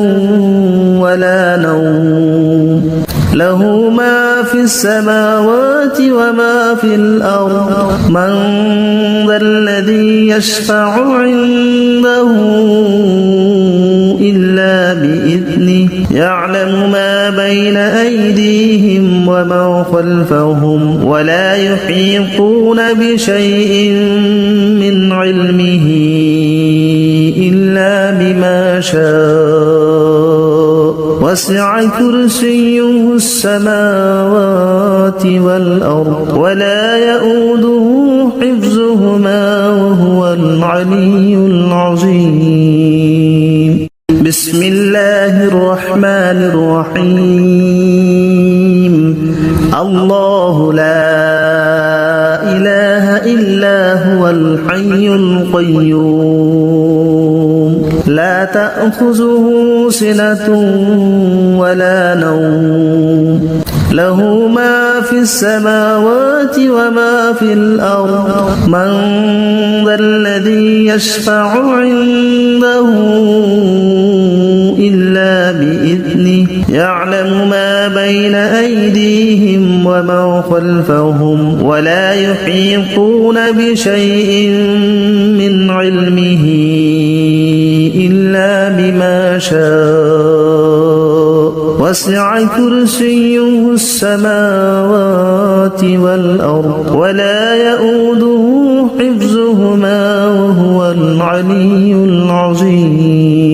ولا نوم له ما في السماوات وما في الأرض من ذا الذي يشفع عنده إلا بإذنه يعلم ما بين أيديهم وما خلفهم ولا يحيطون بشيء من علمه إلا بما شاء وسع كرسيه السماوات والأرض ولا يؤوده حفظهما وهو العلي العظيم بسم الله الرحمن الرحيم الله لا إله إلا هو الحي القيوم لا تأخذه سنة ولا نوم له ما في السماوات وما في الأرض من ذا الذي يشفع عنده إلا بإذنه يعلم ما بين أيديهم وما خلفهم ولا يحيطون بشيء من علمه إلا بما شاء وسع كرسيه السماوات والأرض ولا يؤوده حفظهما وهو العلي العظيم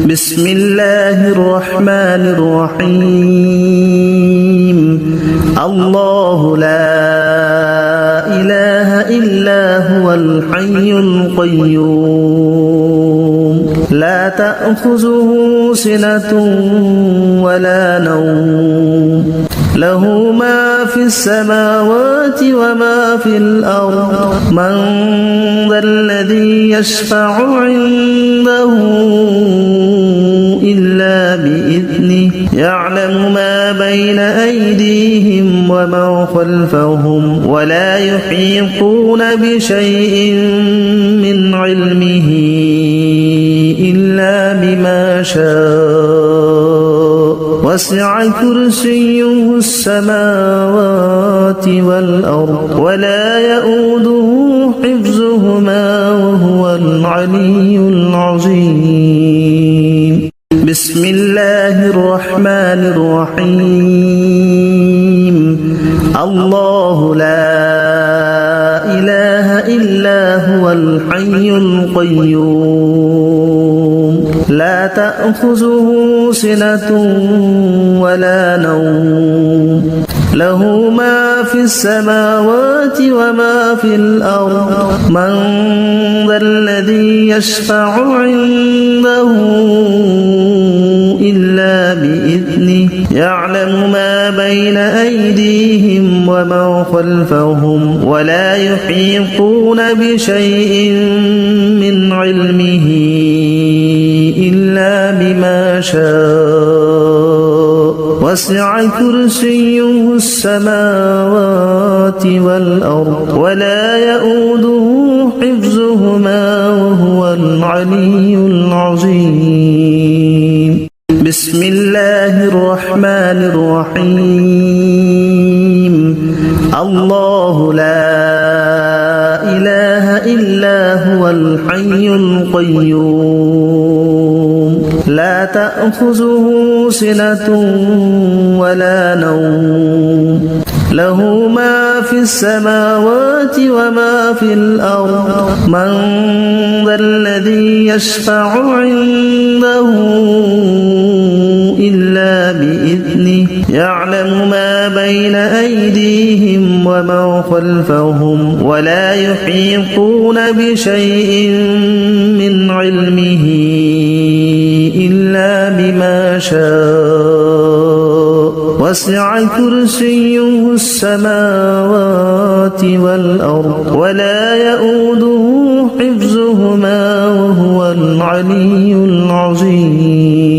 بسم الله الرحمن الرحيم الله لا إله إلا هو الحي القيوم لا تأخذه سنة ولا نوم له ما في السماوات وما في الأرض من ذا الذي يشفع عنده إلا بإذنه يعلم ما بين أيديهم وما خلفهم ولا يحيطون بشيء من علمه إلا بما شاء وسع كرسيه السماوات والأرض ولا يؤوده حفظهما وهو العلي العظيم بسم الله الرحمن الرحيم الله لا إله إلا هو الحي القيوم لا تأخذه سنة ولا نوم له ما في السماوات وما في الأرض من ذا الذي يشفع عنده إلا بإذنه يعلم ما بين أيديهم وما خلفهم ولا يحيطون بشيء من علمه إلا بما شاء وسع كرسيه السماوات والأرض ولا يؤوده حفظهما وهو العلي العظيم بسم الله الرحمن الرحيم الله لا إله إلا هو الحي القيوم لا تأخذه سنة ولا نوم له ما في السماوات وما في الأرض من ذا الذي يشفع عنده إلا بإذنه يعلم ما بين أيديهم وما خلفهم ولا يحيطون بشيء من علمه إلا بما شاء وسع كرسيه السماوات والأرض ولا يؤوده حفظهما وهو العلي العظيم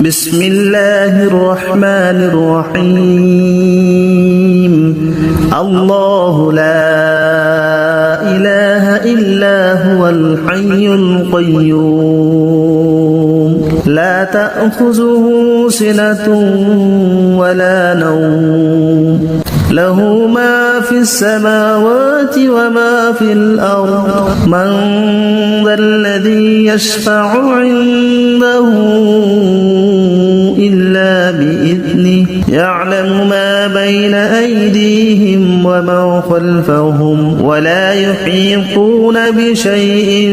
بسم الله الرحمن الرحيم الله لا إله إلا هو الحي القيوم لا تأخذه سنة ولا نوم له ما في السماوات وما في الأرض من ذا الذي يشفع عنده إلا بإذنه يعلم ما بين أيديهم وما خلفهم ولا يحيطون بشيء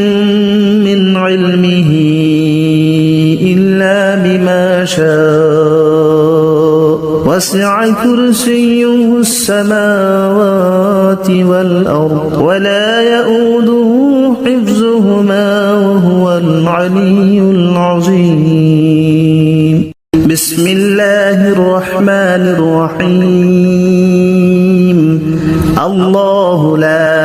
من علمه إلا بما شاء وسع كرسيه السماوات والأرض ولا يؤوده حفظهما وهو العلي العظيم بسم الله الرحمن الرحيم الله لا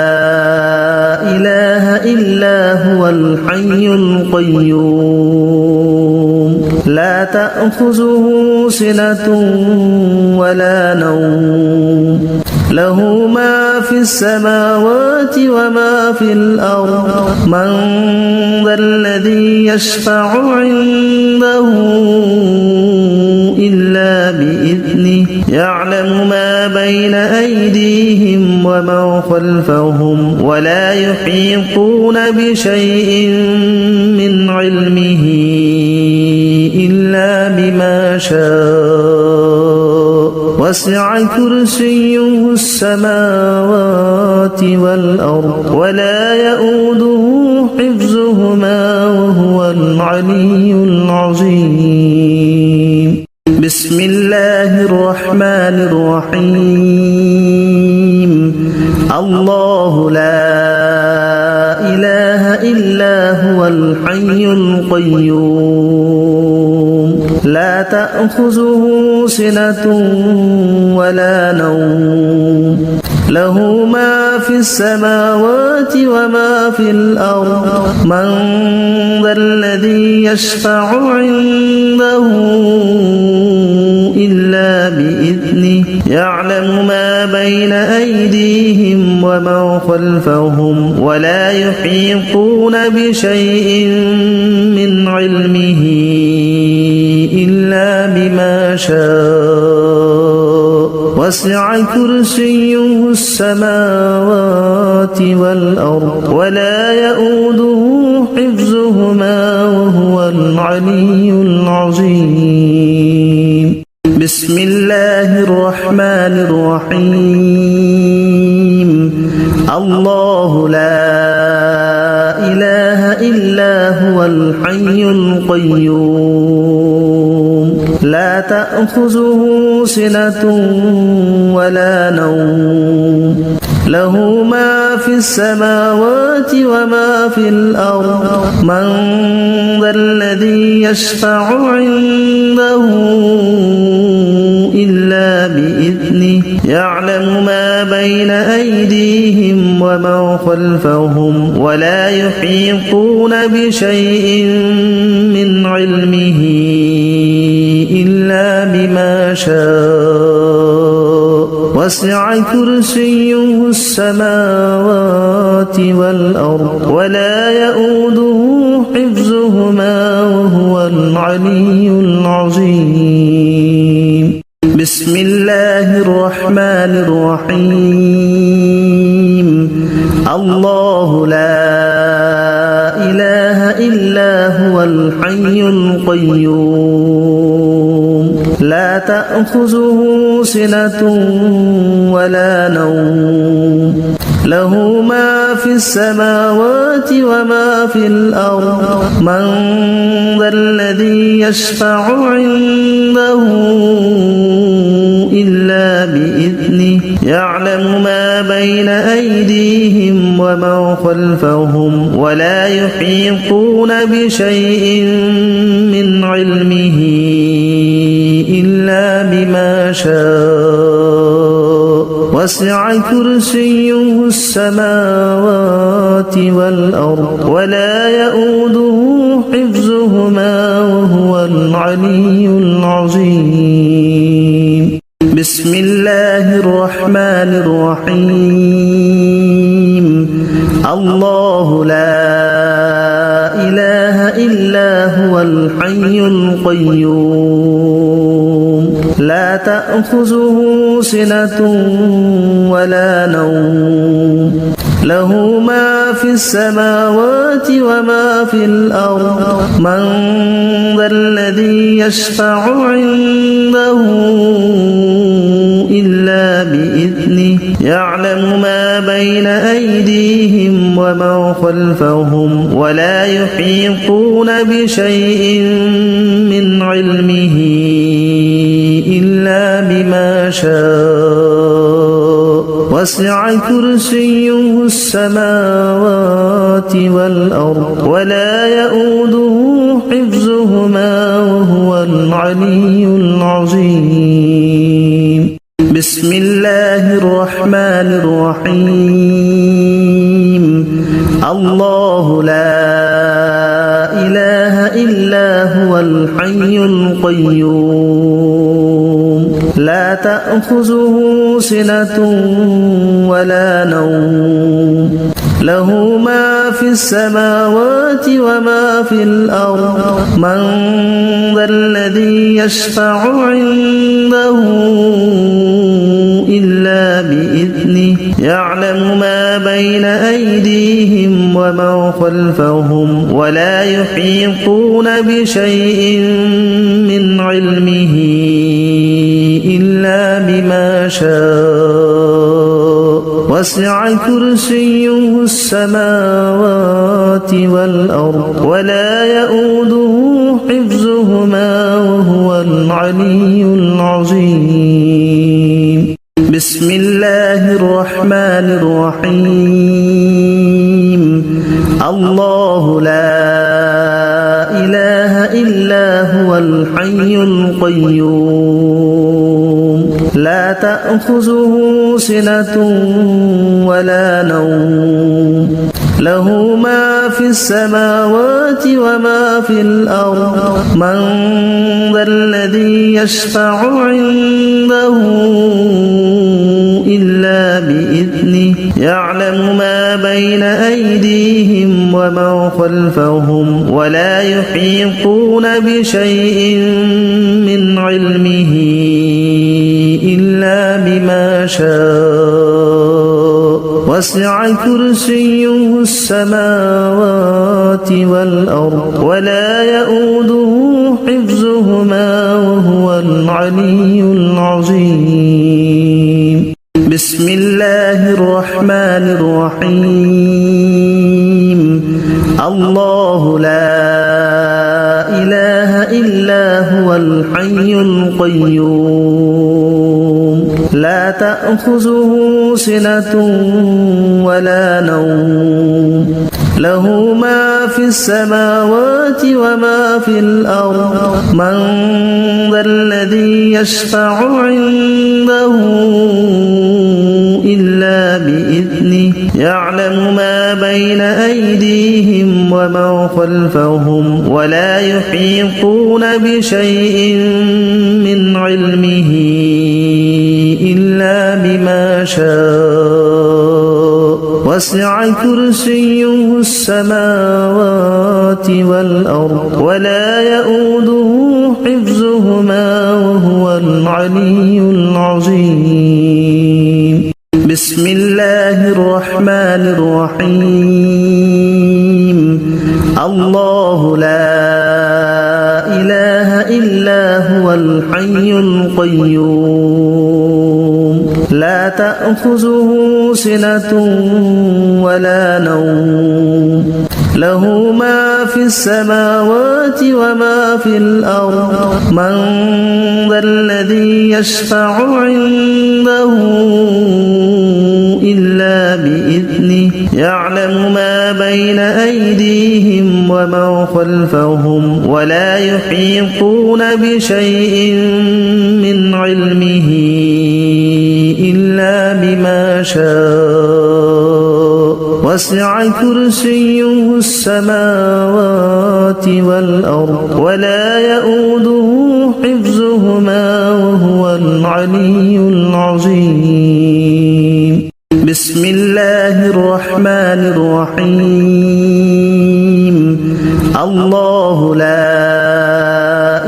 إله إلا هو الحي القيوم لا تأخذه سنة ولا نوم له ما في السماوات وما في الأرض من ذا الذي يشفع عنده إلا بإذنه يعلم ما بين أيديهم وما خلفهم ولا يحيطون بشيء من علمه إلا بما شاء وسع كرسيه السماوات والأرض ولا يؤوده حفظهما وهو العلي العظيم بسم الله الرحمن الرحيم الله لا إله إلا هو الحي القيوم لا تأخذه سنة ولا نوم له ما في السماوات وما في الأرض من ذا الذي يشفع عنده إلا بإذنه يعلم ما بين أيديهم وما خلفهم ولا يحيطون بشيء من علمه إلا بما شاء وسع كرسيه السماوات والأرض ولا يؤوده حفظهما وهو العلي العظيم بسم الله الرحمن الرحيم الله لا إله إلا هو الحي القيوم لا تأخذه سنة ولا نوم له ما في السماوات وما في الأرض من ذا الذي يشفع عنده إلا بإذنه يعلم ما بين أيديهم وما خلفهم ولا يحيطون بشيء من علمه إلا بما شاء وسع كرسيه السماوات والأرض ولا يؤوده حفظهما وهو العلي العظيم بسم الله الرحمن الرحيم الله لا إله إلا هو الحي القيوم لا تأخذه سنة ولا نوم له ما في السماوات وما في الأرض من ذا الذي يشفع عنده إلا بإذنه يعلم ما بين أيديهم وما خلفهم ولا يحيطون بشيء من علمه إلا بما شاء وسع كرسيه السماوات والأرض ولا يؤوده حفظهما وهو العلي العظيم بسم الله الرحمن الرحيم الله لا إله إلا هو الحي القيوم لا تأخذه سنة ولا نوم له ما في السماوات وما في الأرض من ذا الذي يشفع عنده إلا بإذنه يعلم ما بين أيديهم وما خلفهم ولا يحيطون بشيء من علمه إلا بما شاء وسع كرسيه السماوات والأرض ولا يؤوده حفظهما وهو العلي العظيم بسم الله الرحمن الرحيم الله لا إله إلا هو الحي القيوم لا تأخذه سنة ولا نوم له ما في السماوات وما في الأرض من ذا الذي يشفع عنده إلا بإذنه يعلم ما بين أيديهم وما خلفهم ولا يحيطون بشيء من علمه إلا بما شاء وسع كرسيه السماوات والأرض ولا يؤوده حفظهما وهو العلي العظيم بسم الله الرحمن الرحيم الله لا إله إلا هو الحي القيوم لا تأخذه سنة ولا نوم له ما في السماوات وما في الأرض من ذا الذي يشفع عنده إلا بإذنه يعلم ما بين أيديهم وما خلفهم ولا يحيطون بشيء من علمه إلا بما شاء وسع كرسيه السماوات والأرض ولا يؤوده حفظهما وهو العلي العظيم بسم الله الرحمن الرحيم الله لا إله إلا هو الحي القيوم لا تأخذه سنة ولا نوم له ما في السماوات وما في الأرض من ذا الذي يشفع عنده إلا بإذنه يعلم ما بين أيديهم وما خلفهم ولا يحيطون بشيء من علمه إلا بما شاء وسع كرسيه السماوات والأرض ولا يؤوده حفظهما وهو العلي العظيم بسم الله الرحمن الرحيم الله لا إله إلا هو الحي القيوم لا تأخذه سنة ولا نوم له ما في السماوات وما في الأرض من ذا الذي يشفع عنده إلا بإذنه يعلم ما بين أيديهم وما خلفهم ولا يحيطون بشيء من علمه إلا بما شاء وسع كرسيه السماوات والأرض ولا يؤوده حفظهما وهو العلي العظيم. بسم الله الرحمن الرحيم. الله لا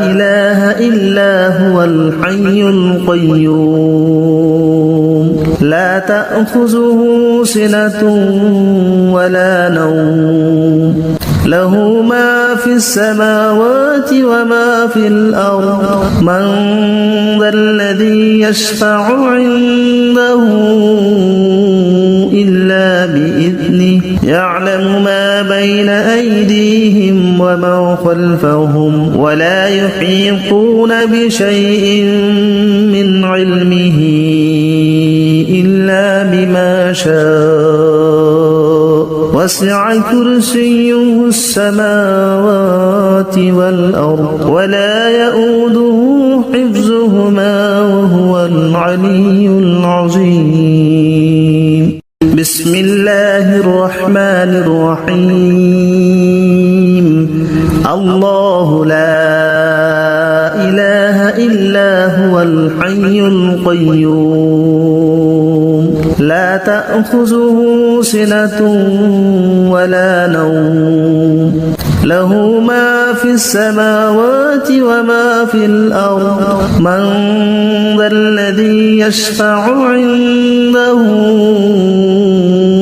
إله إلا هو الحي القيوم لا تأخذه سنة ولا نوم له ما في السماوات وما في الأرض من ذا الذي يشفع عنده إلا بإذنه يعلم ما بين أيديهم وما خلفهم ولا يحيطون بشيء من علمه إلا بما شاء وسع كرسيه السماوات والأرض ولا يؤوده حفظهما وهو العلي العظيم. بسم الله الرحمن الرحيم. الله لا إله إلا هو الحي القيوم لا تأخذه سنة ولا نوم له ما في السماوات وما في الأرض من ذا الذي يشفع عنده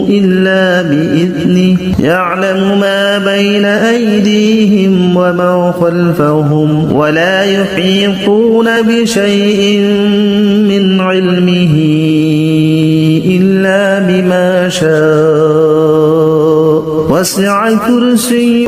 إلا بإذنه يعلم ما بين أيديهم وما خلفهم ولا يحيطون بشيء من علمه إلا بما شاء وسع كرسيه